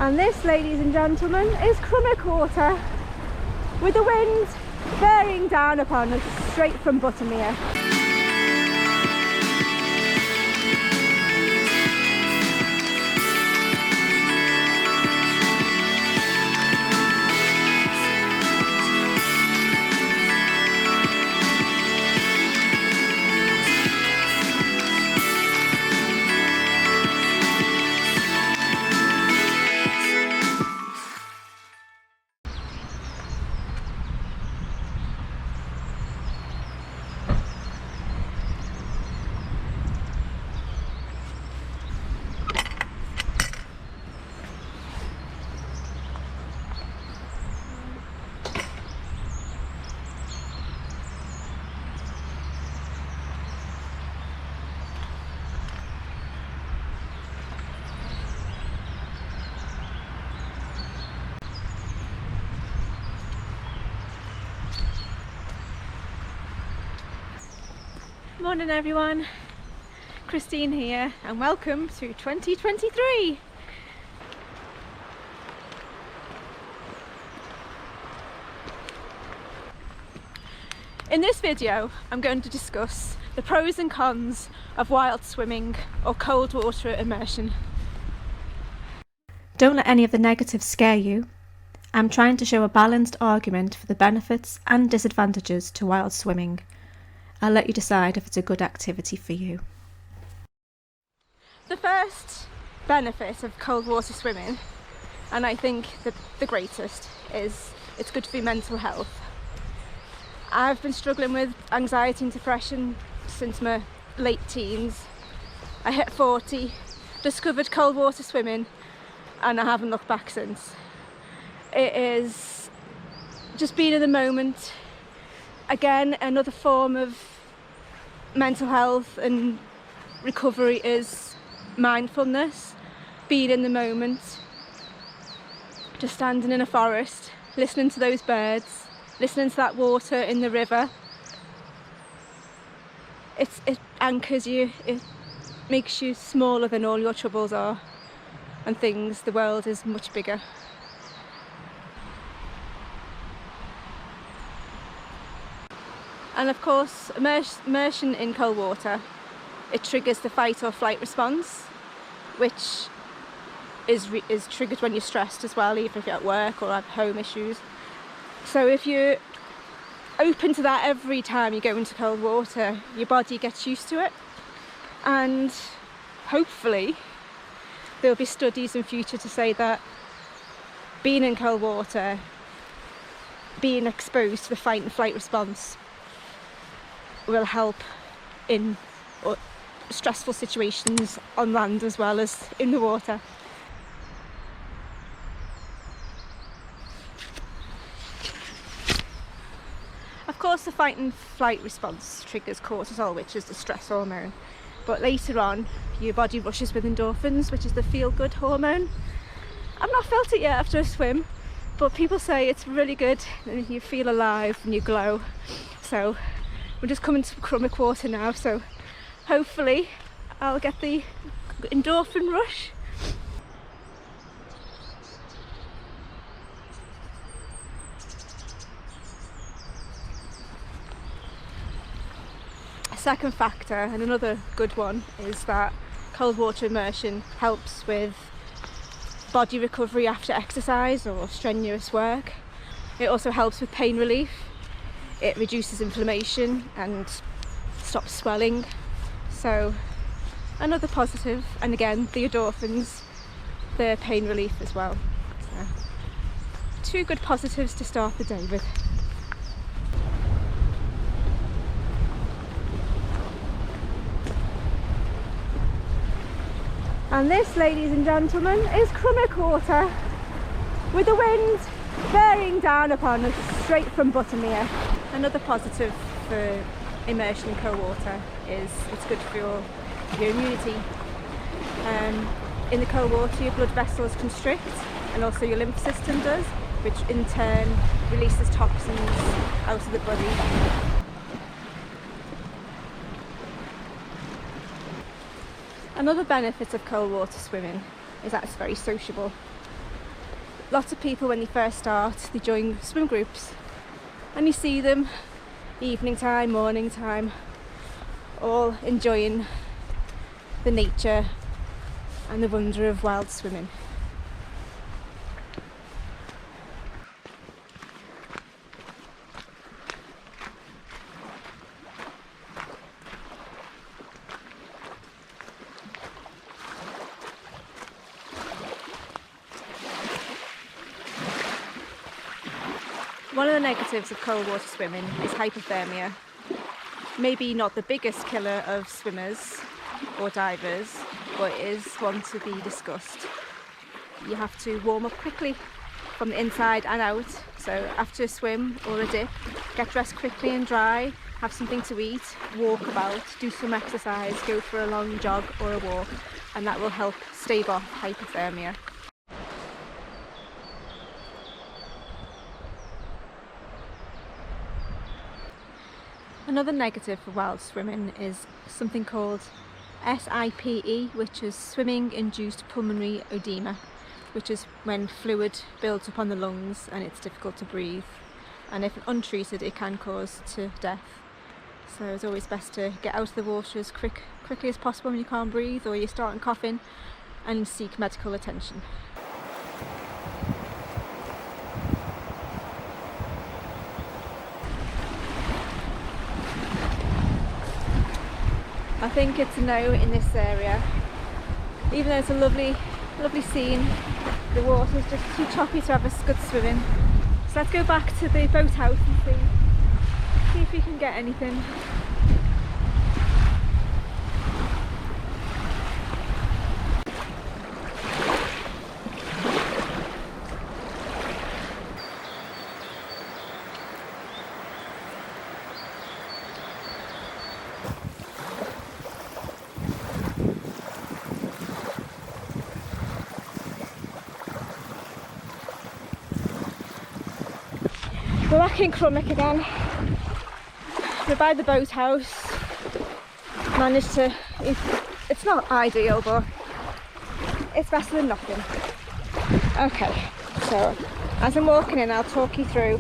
And this, ladies and gentlemen, is Crummock Water, with the wind bearing down upon us straight from Buttermere. Morning everyone, Christine here and welcome to 2023. In this video I'm going to discuss the pros and cons of wild swimming or cold water immersion. Don't let any of the negatives scare you. I'm trying to show a balanced argument for the benefits and disadvantages to wild swimming. I'll let you decide if it's a good activity for you. The first benefit of cold water swimming, and I think the greatest, is it's good for your mental health. I've been struggling with anxiety and depression since my late teens. I hit 40, discovered cold water swimming, and I haven't looked back since. It is just being in the moment. Again, another form of mental health and recovery is mindfulness, being in the moment, just standing in a forest, listening to those birds, listening to that water in the river. It anchors you, it makes you smaller than all your troubles are and things. The world is much bigger. And of course, immersion in cold water, it triggers the fight or flight response, which is triggered when you're stressed as well, even if you're at work or have home issues. So if you're open to that every time you go into cold water, your body gets used to it. And hopefully there'll be studies in future to say that being in cold water, being exposed to the fight and flight response, will help in stressful situations on land as well as in the water. Of course, the fight and flight response triggers cortisol, which is the stress hormone, but later on your body rushes with endorphins, which is the feel-good hormone. I've not felt it yet after a swim, but people say it's really good and you feel alive and you glow. So we're just coming to Crummock Water now, so hopefully I'll get the endorphin rush. A second factor, and another good one, is that cold water immersion helps with body recovery after exercise or strenuous work. It also helps with pain relief. It reduces inflammation and stops swelling. So another positive, and again the endorphins, the pain relief as well. So two good positives to start the day with. And this, ladies and gentlemen, is Crummock Water, with the wind bearing down upon us straight from Buttermere. Another positive for immersion in cold water is it's good for your immunity. In the cold water your blood vessels constrict and also your lymph system does, which in turn releases toxins out of the body. Another benefit of cold water swimming is that it's very sociable. lots of people when they first start, they join swim groups and you see them evening time, morning time, all enjoying the nature and the wonder of wild swimming. One of the negatives of cold water swimming is hypothermia. Maybe not the biggest killer of swimmers or divers, but it is one to be discussed. You have to warm up quickly from the inside and out, so after a swim or a dip, get dressed quickly and dry, have something to eat, walk about, do some exercise, go for a long jog or a walk, and that will help stave off hypothermia. Another negative for wild swimming is something called SIPE, which is swimming-induced pulmonary oedema, which is when fluid builds up on the lungs and it's difficult to breathe. And if untreated, it can cause to death. So it's always best to get out of the water as quickly as possible when you can't breathe or you're starting coughing, and seek medical attention. I think it's a no in this area. Even though it's a lovely scene, the water's just too choppy to have a good swim in. So let's go back to the boathouse and see if we can get anything. We're back in Crummock again. We're by the boathouse. Managed to, it's not ideal, but it's better than nothing. Okay, so as I'm walking in, I'll talk you through.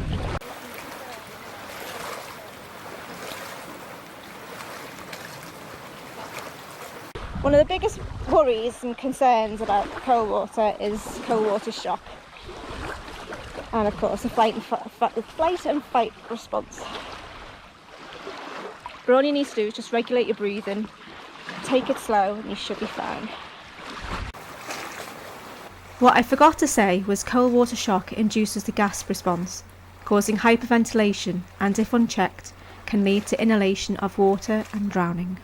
One of the biggest worries and concerns about cold water is cold water shock. And of course, the flight and fight response. But all you need to do is just regulate your breathing, take it slow, and you should be fine. What I forgot to say was cold water shock induces the gasp response, causing hyperventilation and, if unchecked, can lead to inhalation of water and drowning.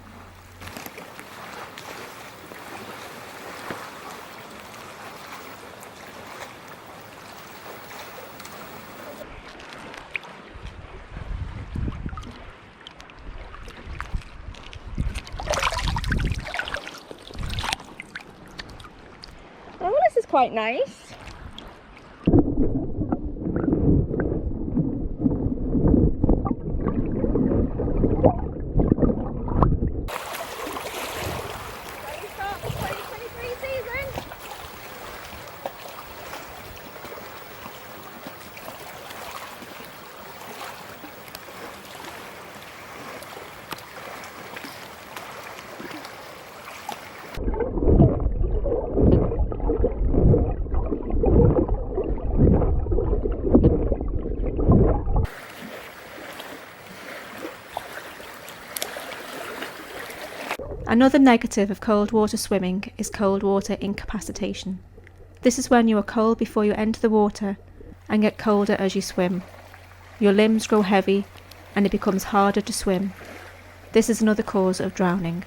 Oh, this is quite nice. Ready to start the 2023 season? Another negative of cold water swimming is cold water incapacitation. This is when you are cold before you enter the water and get colder as you swim. Your limbs grow heavy and it becomes harder to swim. This is another cause of drowning.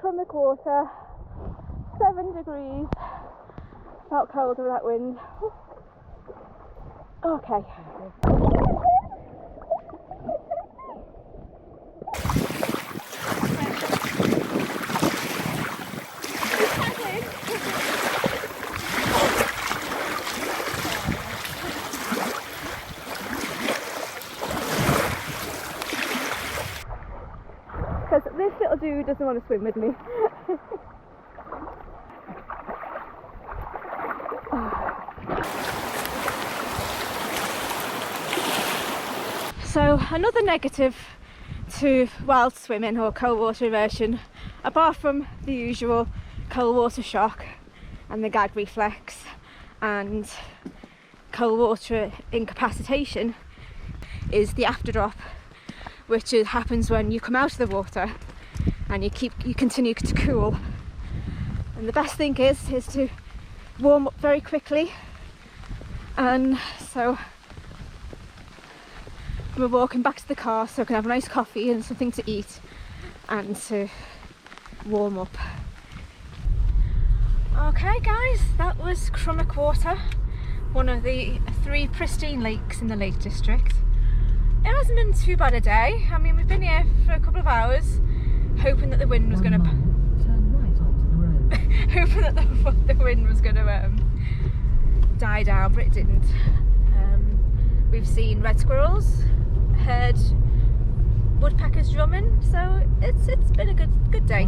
Crummock Water, 7 degrees, felt cold with that wind. Okay. little dude doesn't want to swim with me. So another negative to wild swimming or cold water immersion, apart from the usual cold water shock and the gag reflex and cold water incapacitation, is the afterdrop, which happens when you come out of the water and you continue to cool. And the best thing is to warm up very quickly, and so we're walking back to the car so I can have a nice coffee and something to eat and to warm up. Okay guys, that was Crummock Water, one of the 3 pristine lakes in the Lake District. It hasn't been too bad a day. I mean, we've been here for a couple of hours hoping that the wind was going to hoping that the wind was going to die down, but it didn't. We've seen red squirrels, heard woodpeckers drumming, so it's been a good day.